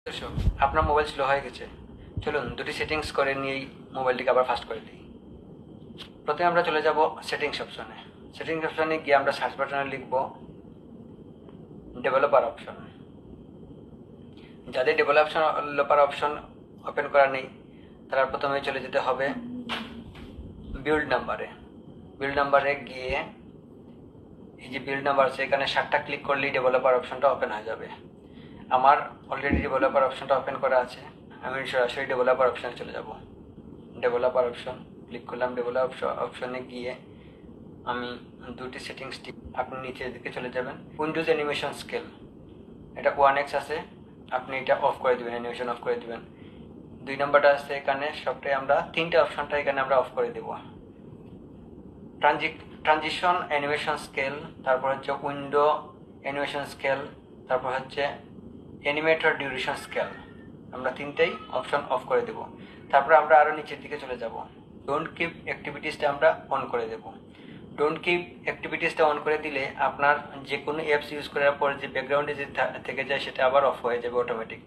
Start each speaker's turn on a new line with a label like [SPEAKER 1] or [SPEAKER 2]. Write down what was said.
[SPEAKER 1] দর্শক, আপনার mobile slow হয়ে গেছে। চলুন দুটি সেটিংস করে নিয়েই মোবাইলটিকে আবার ফাস্ট করে দিই। প্রথমে আমরা চলে যাব সেটিংস অপশনে। সেটিংস অপশনে গিয়ে আমরা সার্চ বাটনে লিখব ডেভেলপার অপশন। যাদের ডেভেলপার অপশন ওপেন করা নেই তারা প্রথমে চলে যেতে হবে বিল্ড নাম্বারে। বিল্ড নাম্বারে গিয়ে এই যে বিল্ড নাম্বার আছে এখানে 7টা ক্লিক করলেই ডেভেলপার অপশনটা ওপেন হয়ে যাবে। আমার অলরেডি ডেভেলপার অপশনটা ওপেন করা আছে, আমি সরাসরি ডেভেলপার অপশনে চলে যাব। ডেভেলপার অপশন ক্লিক করলাম। ডেভেলপার অপশনে গিয়ে আমি দুটি সেটিংস আপনি নিচের দিকে চলে যাবেন। উইন্ডোজ অ্যানিমেশন স্কেল, এটা 1x আছে, আপনি এটা অফ করে দিবেন, অ্যানিমেশন অফ করে দিবেন। 2 নম্বরটা আছে এখানে, সবটাই আমরা 3টে অপশনটা এখানে আমরা অফ করে দেব। ট্রানজিশন অ্যানিমেশন স্কেল, তারপর হচ্ছে উইন্ডো অ্যানিমেশন স্কেল, তারপর হচ্ছে অ্যানিমেটর ডিউরেশন স্কেল, আমরা 3টেই অপশন অফ করে দেব। তারপর আমরা আরও নিচের দিকে চলে যাব। ডোন্ট কিপ অ্যাক্টিভিটিসটা আমরা অন করে দেব। ডোন্ট কিপ অ্যাক্টিভিটিসটা অন করে দিলে আপনার যে কোনো অ্যাপস ইউজ করার পর যে ব্যাকগ্রাউন্ডে যে থেকে যায় সেটা আবার অফ হয়ে যাবে অটোমেটিক।